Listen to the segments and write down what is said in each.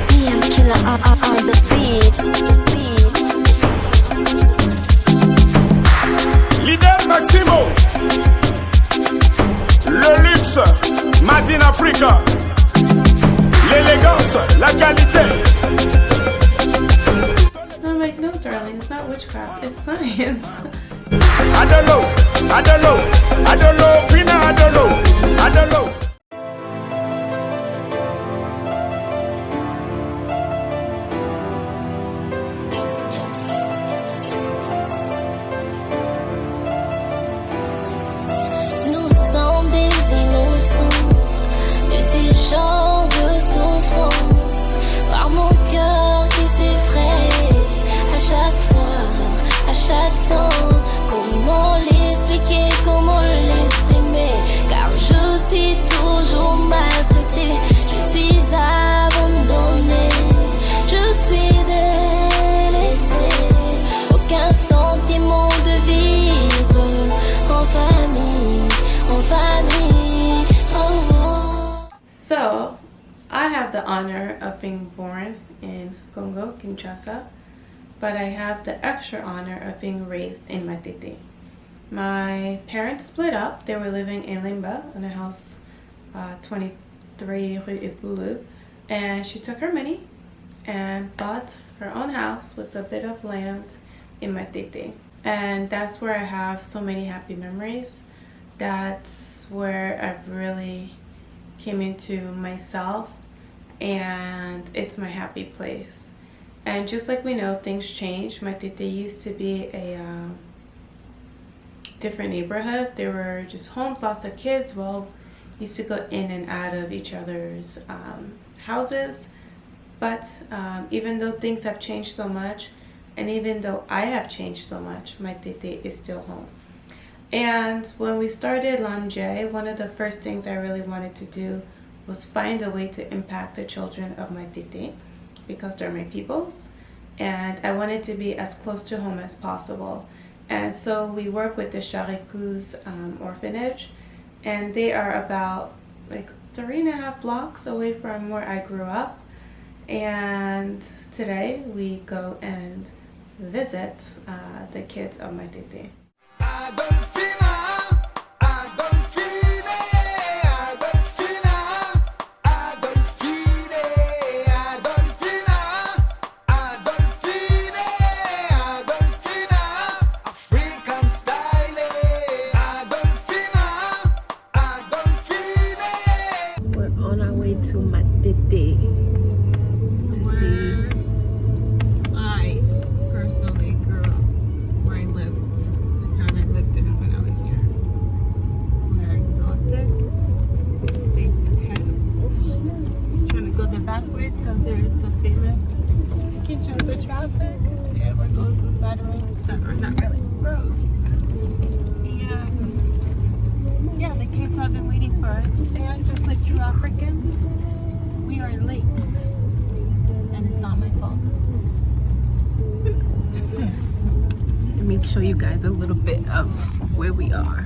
PM killer on the beat. Leader Maximo, le luxe, made in Africa, l'élégance, la qualité. I'm like, no, darling, it's not witchcraft, it's science. Adolophine, Adolo. Nous sommes des innocents de ces genres de souffrance. Par mon cœur qui s'effraie à chaque fois, à chaque temps. Comment l'expliquer, comment l'exprimer? Car je suis toujours maltraitée, je suis abandonnée, je suis délaissée. Aucun sentiment de vivre en famille, en famille. Oh, oh. So, I have the honor of being born in Congo, Kinshasa, but I have the extra honor of being raised in Matete. My parents split up. They were living in Limba in a house 23 Rue Epulu, and she took her money and bought her own house with a bit of land in Matete. And that's where I have so many happy memories. That's where I've really came into myself, and it's my happy place. And just like we know, things change. Matete used to be a different neighborhood. There were just homes, lots of kids. Well, used to go in and out of each other's houses. But even though things have changed so much, and even though I have changed so much, Matete is still home. And when we started Lamje, one of the first things I really wanted to do was find a way to impact the children of Matete, because they're my peoples, and I wanted to be as close to home as possible. And so we work with the Charikou's orphanage, and they are about like 3.5 blocks away from where I grew up. And today we go and visit the kids of Matete. To Matete to see. I personally grew up where I lived, the town I lived in when I was here. We're exhausted. It's day 10. Trying to go the back ways because there's the famous Kinshasa traffic. Yeah, we're going to side roads that are not really roads. And yeah, the kids have been waiting for us, and just like true Africans, we are late, and it's not my fault. Let me show you guys a little bit of where we are.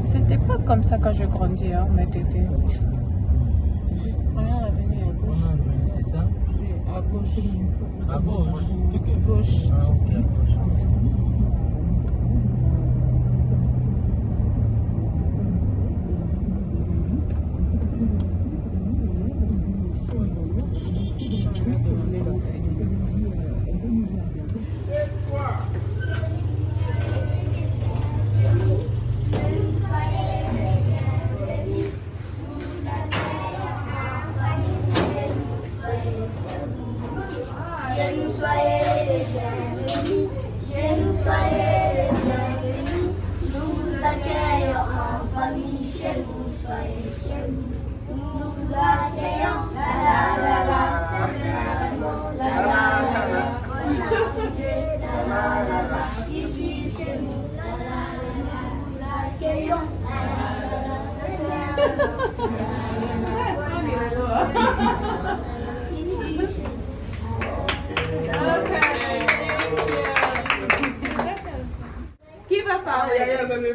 C'était pas comme ça quand je grandis, hein, Matete. C'est ça? À gauche. À gauche? Gauche. Ah, ok, à gauche.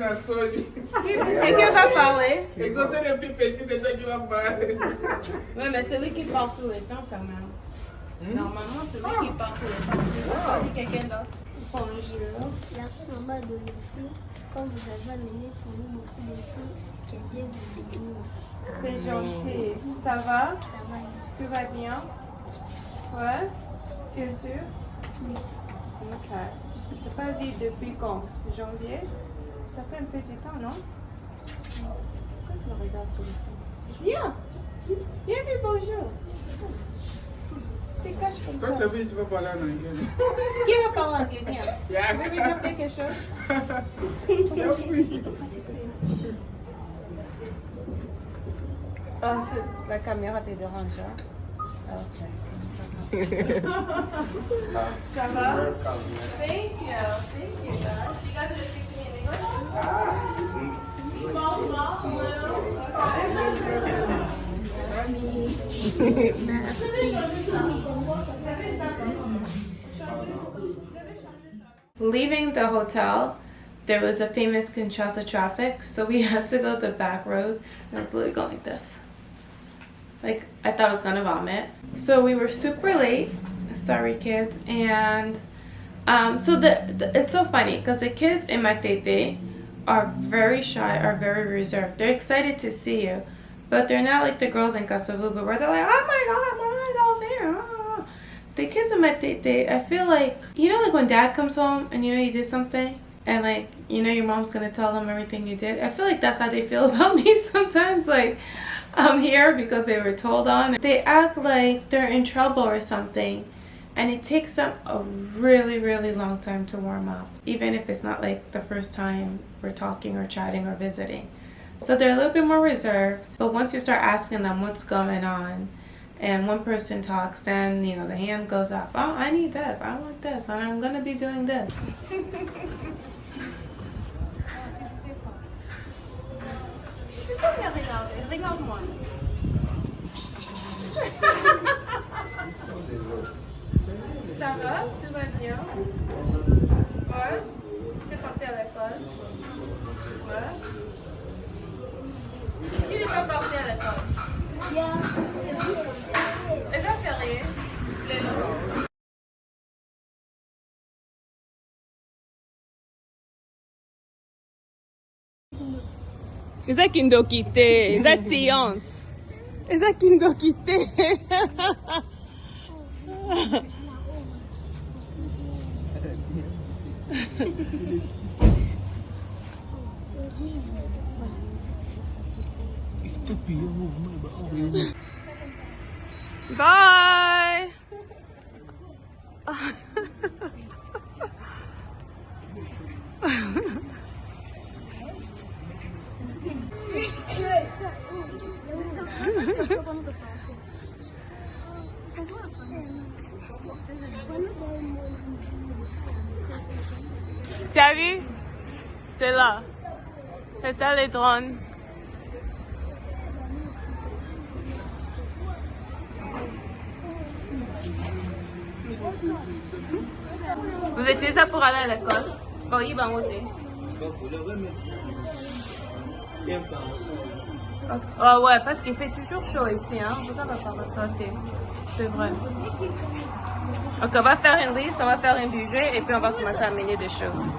na soji. Et qui va parler? Exaucer les petits péchés, c'est toi qui vas parler. Oui, mais celui qui parle tout le temps quand même. Normalement, celui qui parle tout le temps. Vas-y, quelqu'un d'autre. Bonjour. Merci maman Adolophine, quand vous avez amené pour nous beaucoup de choses qui étaient vous. C'est gentil. Ça va? Ça va. Tout va bien? Ouais? Tu es sûr? Oui. Ok. C'est pas vu depuis quand? Janvier? Ça fait un petit temps, non? Pourquoi tu me regardes comme ça? Viens! Viens dis bonjour! Tu te caches comme Quand ça. ça veut, tu vas parler en anglais. Qui va parler anglais? Viens. Yeah. Tu veux dire quelque chose? Oui. Oh, la caméra te dérange, hein? Ok. Ça va? Thank you. Thank you, guys. You guys are speaking in English? Small, little. Leaving the hotel, there was a famous Kinshasa traffic, so we had to go the back road. And I was literally going like this. Like, I thought I was gonna vomit. So we were super late. Sorry, kids. And so it's so funny because the kids in my tete are very shy, are very reserved. They're excited to see you, but they're not like the girls in Kasavubu where they're like, oh my god, Mama Adolophine. The kids in my tete, I feel like, you know, like when dad comes home and you know you did something and like, you know, your mom's gonna tell them everything you did. I feel like that's how they feel about me sometimes. Like, I'm here because they were told on. They act like they're in trouble or something, and it takes them a really, really long time to warm up, even if it's not like the first time we're talking or chatting or visiting. So they're a little bit more reserved, but once you start asking them what's going on, and one person talks, then, you know, the hand goes up. Oh, I need this, I want this, and I'm gonna be doing this. Regarde-moi. Ça va? Tout va bien? Ouais? T'es parti à l'école? Ouais? Qui n'est pas parti à l'école? Les gens fériés? Les lots. Eza kindokite, eza science. Eza kindokite. Bye. Tu as vu? C'est là. C'est ça les drones. Vous utilisez ça pour aller à l'école? Bon, il va monter. Oh ouais, parce qu'il fait toujours chaud ici, hein. Ça va pas ressortir. C'est vrai. Donc on va faire une liste, on va faire un budget et puis on va commencer à amener des choses.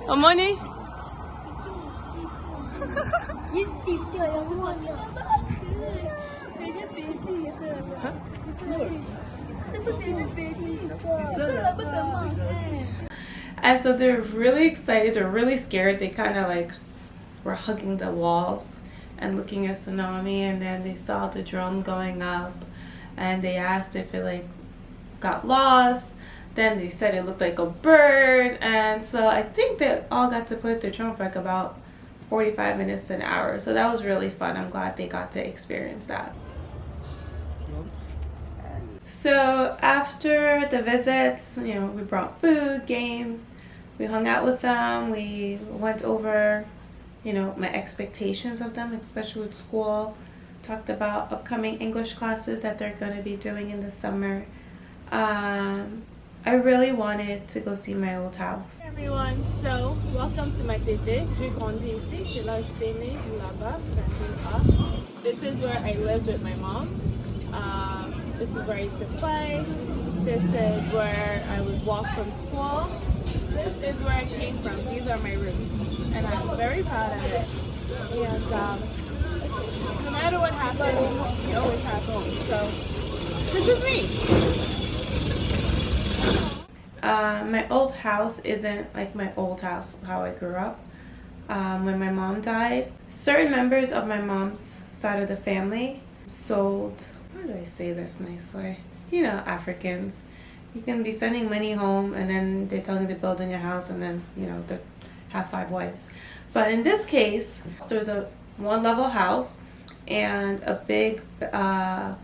Oh, money? And so they're really excited, they're really scared. They kind of like were hugging the walls and looking at tsunami, and then they saw the drone going up and they asked if it like got lost. Then they said it looked like a bird, and so I think they all got to put their drone for like about 45 minutes to an hour. So that was really fun. I'm glad they got to experience that. So after the visit, you know, we brought food, games, we hung out with them, we went over, you know, my expectations of them, especially with school, talked about upcoming English classes that they're going to be doing in the summer. I really wanted to go see my old house. Hey everyone, so welcome to my tété. J'ai grandi ici, c'est là que j'étais née, là-bas, This is where I lived with my mom. This is where I used to play. This is where I would walk from school. This is where I came from. These are my roots, and I'm very proud of it. And no matter what happens, you always have home. So this is me. My old house isn't like my old house, how I grew up. When my mom died, certain members of my mom's side of the family sold, how do I say this nicely? You know, Africans. You can be sending money home and then they're telling you they're building a house and then, you know, they have 5 wives. But in this case, there was a 1-level house and a big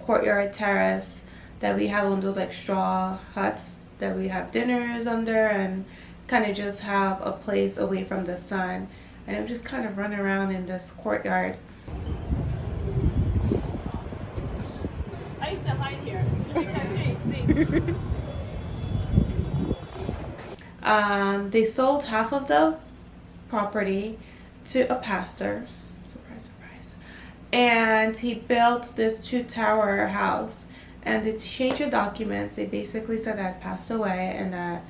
courtyard terrace that we have on those like straw huts that we have dinners under and kind of just have a place away from the sun. And I would just kind of run around in this courtyard. I used to hide here because she's They sold half of the property to a pastor. Surprise, surprise. And he built this 2-tower house. And to change the documents, they basically said I had passed away and that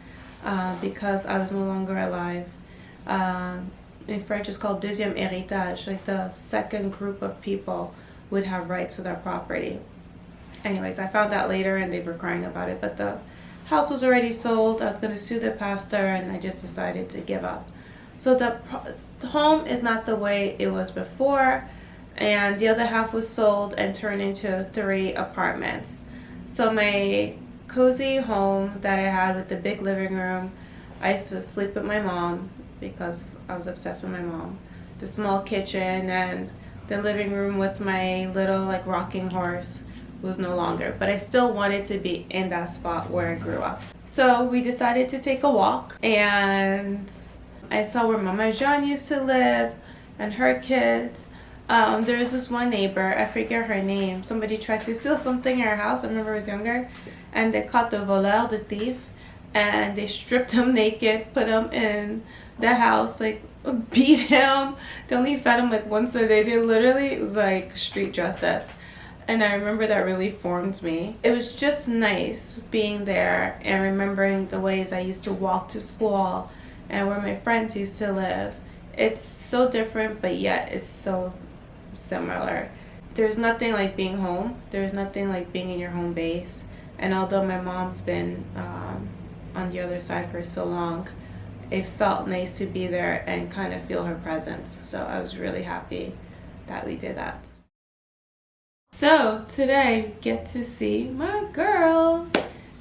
because I was no longer alive. In French, it's called deuxième héritage, like the second group of people would have rights to their property. Anyways, I found out later and they were crying about it, but the house was already sold. I was going to sue the pastor and I just decided to give up. So the home is not the way it was before. And the other half was sold and turned into 3 apartments. So my cozy home that I had with the big living room, I used to sleep with my mom because I was obsessed with my mom. The small kitchen and the living room with my little like rocking horse was no longer, but I still wanted to be in that spot where I grew up. So we decided to take a walk and I saw where Mama Jeanne used to live and her kids. There's this one neighbor, I forget her name. Somebody tried to steal something in her house. I remember I was younger. And they caught the voleur, the thief. And they stripped him naked, put him in the house, like beat him. They only fed him like once a day. They literally, it was like street justice. And I remember that really formed me. It was just nice being there and remembering the ways I used to walk to school and where my friends used to live. It's so different, but yet it's so similar. There's nothing like being home. There's nothing like being in your home base. And although my mom's been on the other side for so long, it felt nice to be there and kind of feel her presence. So I was really happy that we did that. So today we get to see my girls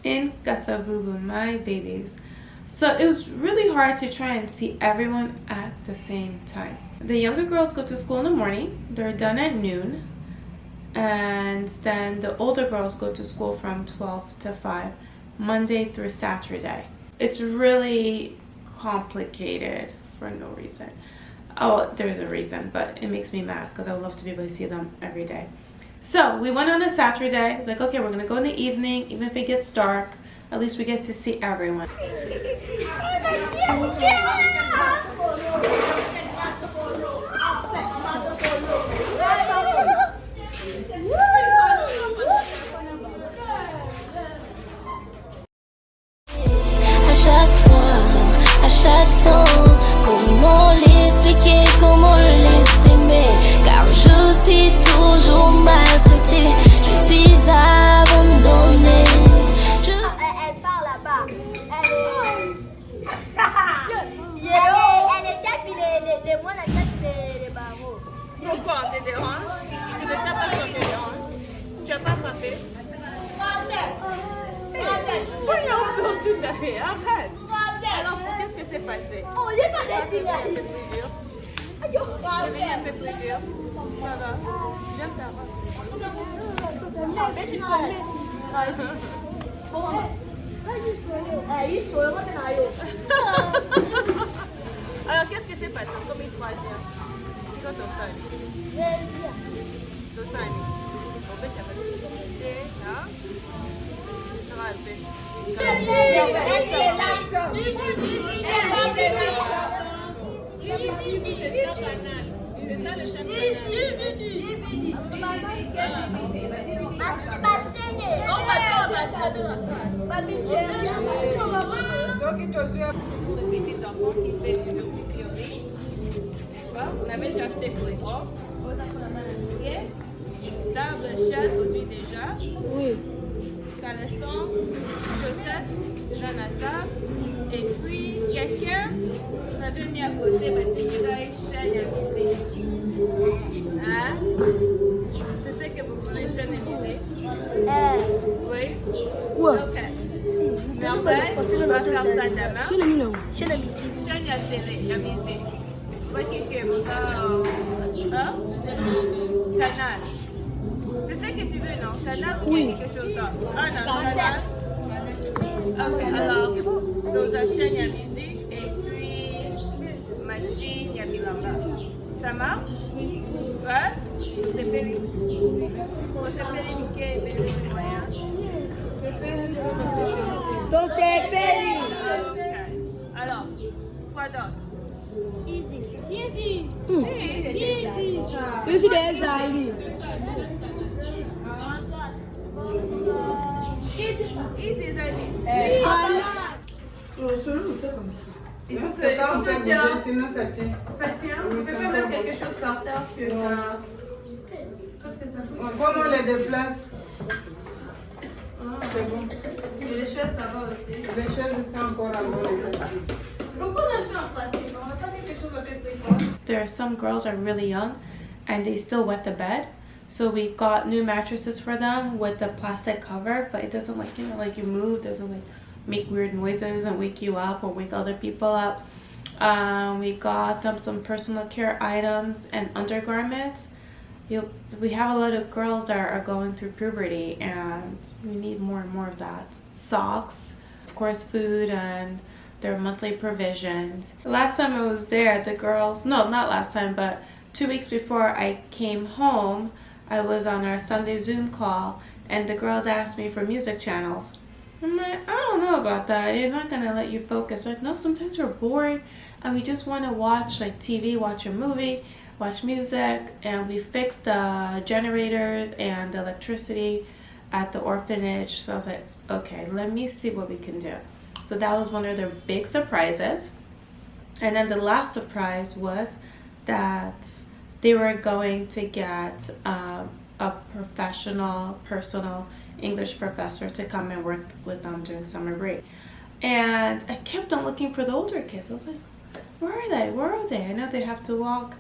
in Kasavubu, my babies. So it was really hard to try and see everyone at the same time. The younger girls go to school in the morning. They're done at noon. And then the older girls go to school from 12 to 5, Monday through Saturday. It's really complicated for no reason. Oh, there's a reason, but it makes me mad because I would love to be able to see them every day. So we went on a Saturday. I was like, okay, we're going to go in the evening, even if it gets dark. At least we get to see everyone. À chaque temps, comment l'expliquer, comment l'exprimer, car je suis toujours maltraitée, je suis abandonnée. Elle part là-bas. Elle est tête, puis les mois, la tête, les barreaux. Pourquoi on te dérange? Tu ne t'as pas frappé, dérange? Tu n'as pas frappé? Voyons, tout à fait, arrête. Alors, qu'est-ce que c'est passé? Oh, il est pas C'est des un peu plus dur. C'est un peu plus dur. Ça va. Viens Alors, qu'est-ce que c'est passé? Comme une troisième. C'est quoi ton sang? Ton sang. On peut s'appeler là. Pour les petits enfants qui fait du purée, n'est-ce pas? On avait déjà acheté pour les grands. Aux enfants, on a pied, table, chaise aussi déjà. Oui. Caleçon, chaussettes, déjà la table. Et puis, quelqu'un m'avait mis à côté, mais il y a une chaîne à musique. Hein? C'est ce que vous voulez, chaîne à musique? Oui? Oui. Ok. Mais après, tu vas faire ça demain. Chaîne à télé, la musique. Pas quelqu'un, hein? Canal. C'est ça que tu veux, non? Canal ou quelque chose d'autre? Ah non, canal. Ok, alors, dans la chaîne à musique et puis machine, il y a Milamba. Ça marche? Ouais? C'est péri. C'est périqué, Donc c'est Péri. Ok. Alors, quoi d'autre? Easy. Easy. Je suis des amis. Easy, Zali. Il faut que C'est quand on fait bouger, tient. sinon ça tient. Ça tient. On peut pas mettre quelque chose par terre que ça. Parce que ça bouge. Comment on les déplace? C'est bon. Et les chaises, ça va aussi. Les chaises sont encore à moi. Donc on achète en plastique. On va pas mettre quelque chose à faire très fort. There are some girls are really young and they still wet the bed. So we got new mattresses for them with the plastic cover, but it doesn't like, like you move, doesn't like make weird noises and wake you up or wake other people up. We got them some personal care items and undergarments. We have a lot of girls that are going through puberty and we need more and more of that. Socks, of course, food and their monthly provisions. Last time I was there, the girls, no, not last time, but 2 weeks before I came home, I was on our Sunday Zoom call and the girls asked me for music channels. I'm like, I don't know about that. You're not gonna let you focus. They're like, no, sometimes we're bored and we just want to watch like TV, watch a movie, watch music. And we fixed the generators and the electricity at the orphanage. So I was like, okay, let me see what we can do. So that was one of their big surprises. And then the last surprise was that they were going to get a professional, personal English professor to come and work with them during summer break. And I kept on looking for the older kids. I was like, where are they? Where are they? I know they have to walk.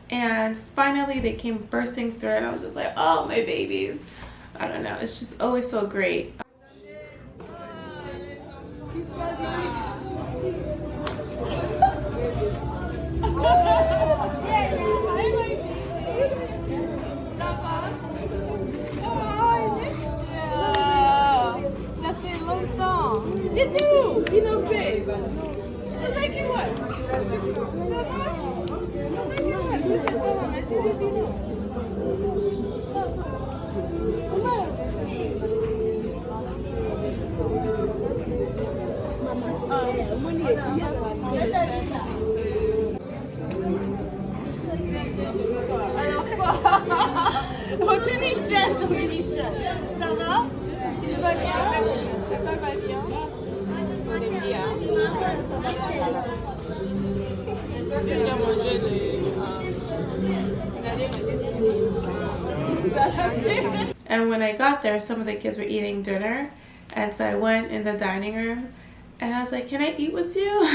And finally they came bursting through and I was just like, oh, my babies. I don't know. It's just always so great. Ça fait longtemps. Dis-nous, Pinochet. C'est ça qui va. Ça va? C'est ça qui va. Vous êtes pas merci de Pinochet. Alors quoi? Ton nichette. Ça va? Tu vas bien? Ça va bien? On est bien. J'ai déjà mangé And when I got there, some of the kids were eating dinner. And so I went in the dining room and I was like, can I eat with you?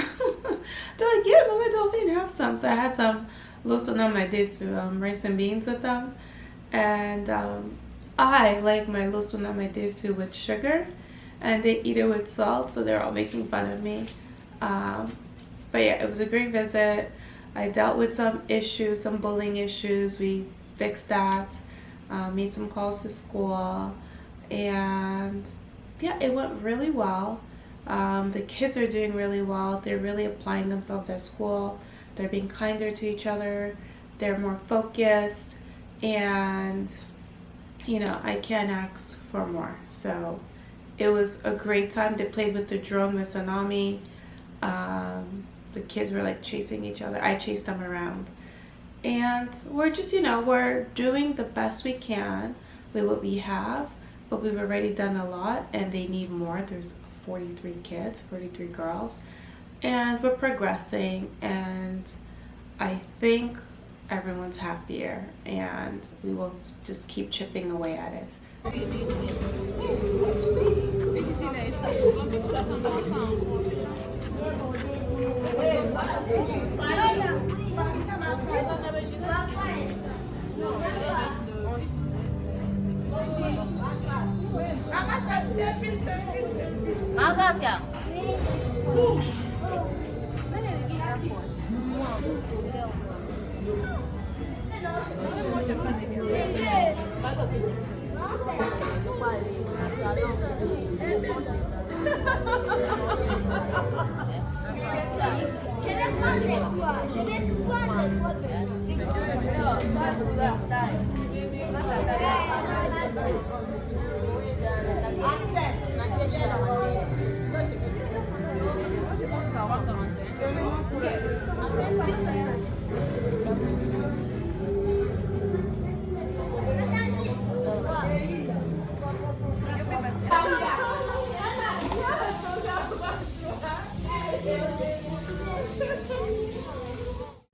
They're like, yeah, Mama Adolophine, have some. So I had some loso rice and beans with them. And I like my loso namadesu with sugar. And they eat it with salt, so they're all making fun of me. But yeah, it was a great visit. I dealt with some issues, some bullying issues. We fixed that, made some calls to school, and yeah, it went really well. The kids are doing really well. They're really applying themselves at school. They're being kinder to each other. They're more focused, and I can't ask for more. So it was a great time. They played with the drone with Tsunami. The kids were like chasing each other. I chased them around. And we're just, we're doing the best we can with what we have, but we've already done a lot and they need more. There's 43 kids, 43 girls, and we're progressing, and I think everyone's happier, and we will just keep chipping away at it.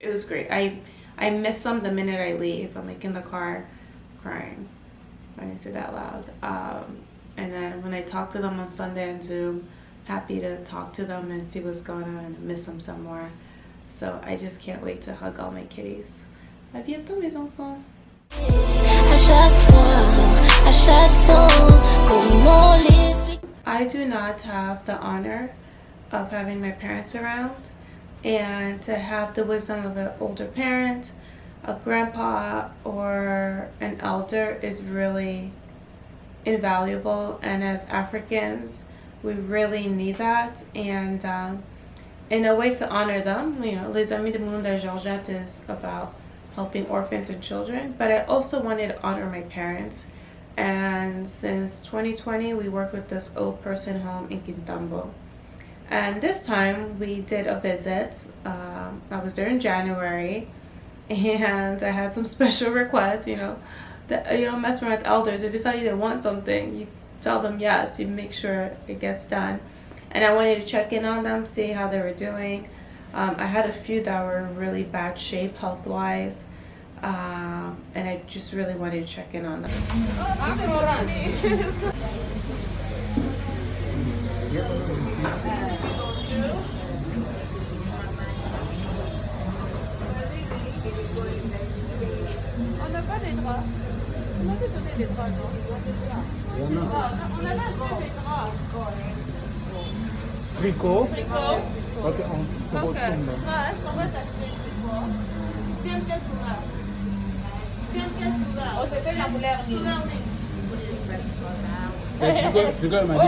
It was great. I miss them the minute I leave. I'm like in the car crying when I say that loud. And then when I talk to them on Sunday on Zoom, happy to talk to them and see what's going on and miss them some more. So I just can't wait to hug all my kitties. À bientôt mes enfants. I do not have the honor of having my parents around, and to have the wisdom of an older parent, a grandpa, or an elder is really invaluable, and as Africans we really need that. And in a way to honor them, Les Amis de Mulunda Georgette is about helping orphans and children, but I also wanted to honor my parents. And since 2020 we work with this old person home in Kitambo, and this time we did a visit. I was there in January, and I had some special requests. That you don't mess around with elders. If they tell you they want something, you tell them yes. You make sure it gets done. And I wanted to check in on them, see how they were doing. I had a few that were in really bad shape health-wise, and I just really wanted to check in on them. On n'a pas des draps. On avait donné des draps, non? On avait acheté des draps. Tricot. Ok, on ressemble. On va t'acheter des draps. Tiens, peut-être là. Oh, c'était la couleur mine. Tricot, m'a dit.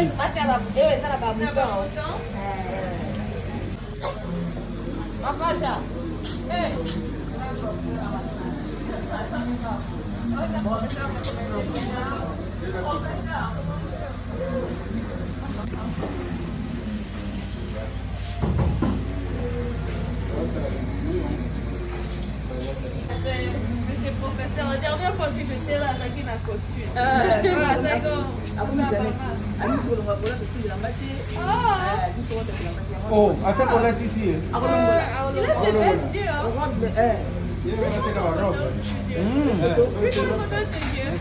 Monsieur le professeur, la dernière fois que j'étais là, j'ai mis ma costume. Oh, attends qu'on est ici. Il a des belles yeux, hein? Il est dans la robe. Oui, je me donne tes yeux.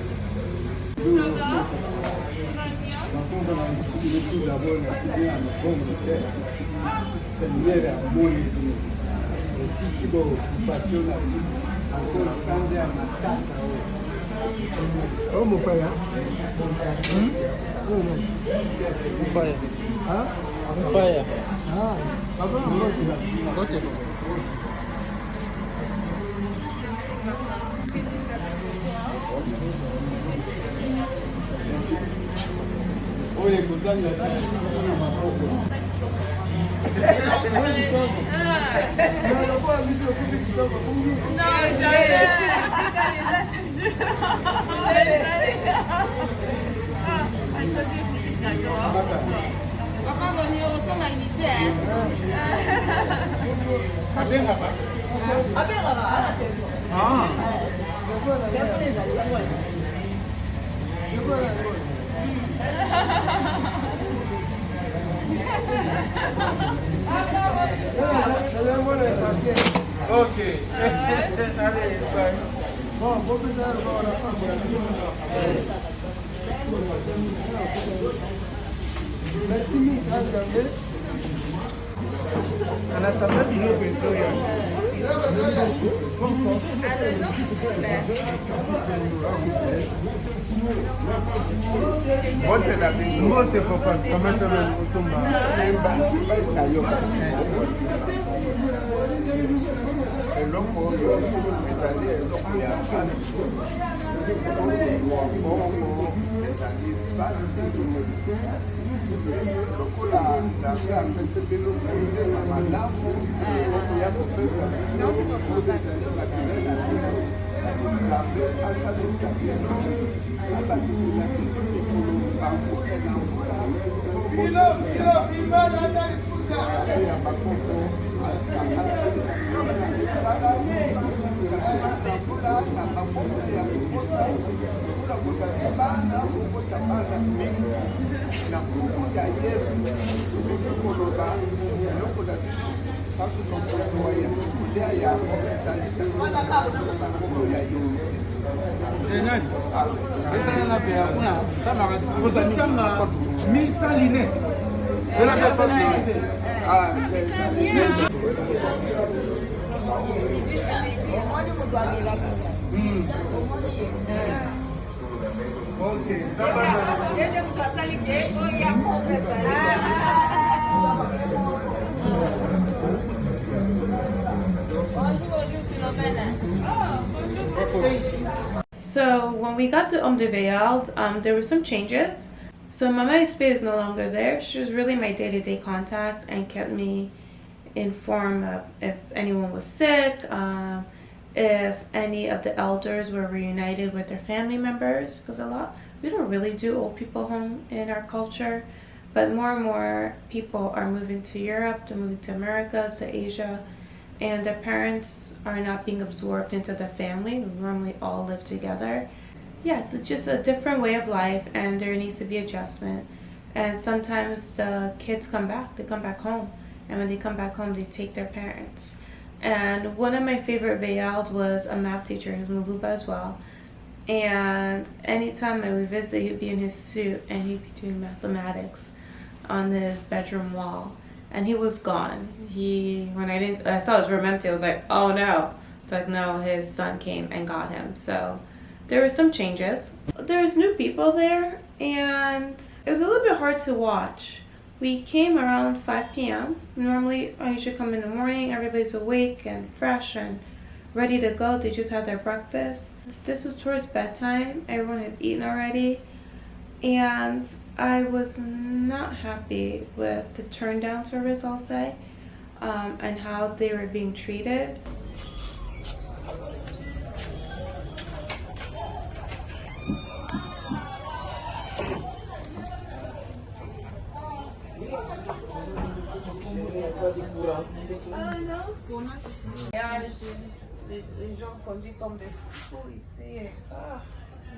Ça va? Oh, mon père. Oh, non. Mon père. Hein? Mon père. Ah, papa, moi, je Oye, escuchando una mapoco. Non, jamais. Tu Ok. Allez, bye. Bon, bon, en attendant d'une autre personne, Vote papa, comment tu So when we got to de Veld, there were some changes. So Mama Espe is no longer there. She was really my day-to-day contact and kept me informed of if anyone was sick, if any of the elders were reunited with their family members, because we don't really do old people home in our culture, but more and more people are moving to Europe, they're moving to Americas, to Asia, and their parents are not being absorbed into the family. We normally all live together. Yes, it's just a different way of life, and there needs to be adjustment. And sometimes the kids come back, they come back home. And when they come back home, they take their parents. And one of my favorite Veld was a math teacher who's Muluba as well. And anytime I would visit, he'd be in his suit and he'd be doing mathematics on his bedroom wall. And he was gone. When I saw his room empty, I was like, oh no. It's like, no, his son came and got him. So there were some changes. There's new people there, and it was a little bit hard to watch. We came around 5 p.m. Normally, I usually come in the morning. Everybody's awake and fresh and ready to go. They just had their breakfast. This was towards bedtime. Everyone had eaten already. And I was not happy with the turn down service, I'll say, and how they were being treated. Les gens conduisent comme des fous ici. Ah,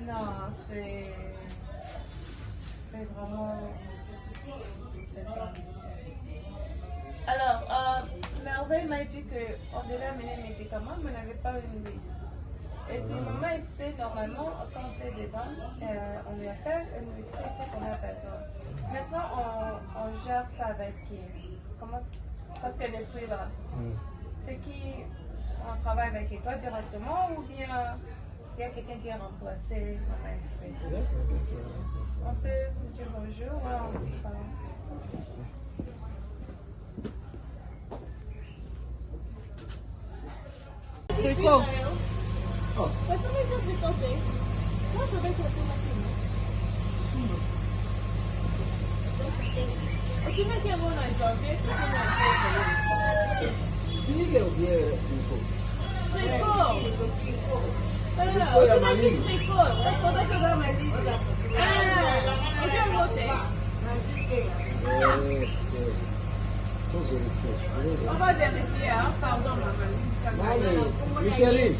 non, c'est vraiment... Alors, Merveille m'a dit qu'on devait amener les médicaments, mais on n'avait pas une liste. Et puis maman explique normalement, quand on fait des dons, on lui appelle et on lui fait ce qu'on a besoin. Maintenant, on gère ça avec qui? Parce que les prix là, c'est qui on travaille avec toi directement ou bien il y a quelqu'un qui a remplacé maman explique? On peut dire bonjour, ouais, on dit ça. Tricot. Oh. Mas também já ficou bem. Quanto bem que eu tenho aqui? O que vai ter bom na jovem? Diga o que é tricô. Tricô? O que vai ter tricô? Mas como é que eu dou mais isso? Ah, eu já voltei. Micheline.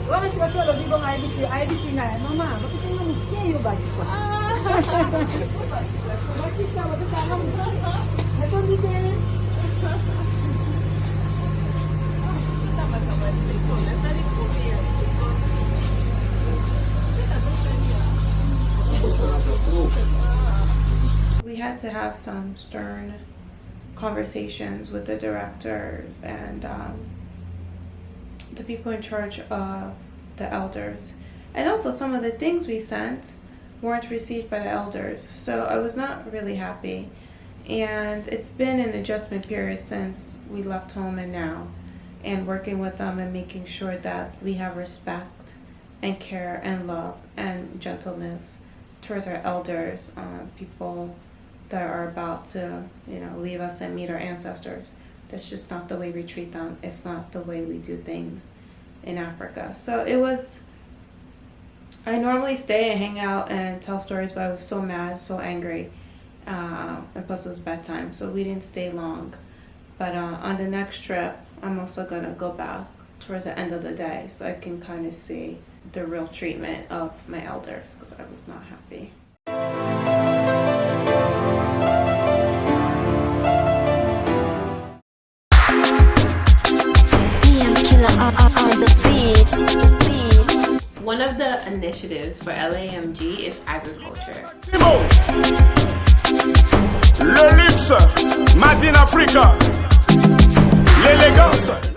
Wala siya sa lobby kong IBC na. Mama, bakit yung namukya yung bagi ko? Bakit ka? Bakit ka? Ito dito yan. We had to have some stern conversations with the directors and the people in charge of the elders. And also some of the things we sent weren't received by the elders. So I was not really happy. And it's been an adjustment period since we left home and now. And working with them and making sure that we have respect and care and love and gentleness towards our elders, people that are about to, leave us and meet our ancestors. That's just not the way we treat them. It's not the way we do things in Africa. So it was, I normally stay and hang out and tell stories, but I was so mad, so angry. And plus it was bedtime, so we didn't stay long. But on the next trip, I'm also gonna go back towards the end of the day so I can kind of see the real treatment of my elders, because I was not happy. One of the initiatives for LAMG is agriculture. Le luxe, Made in Africa, l'élégance.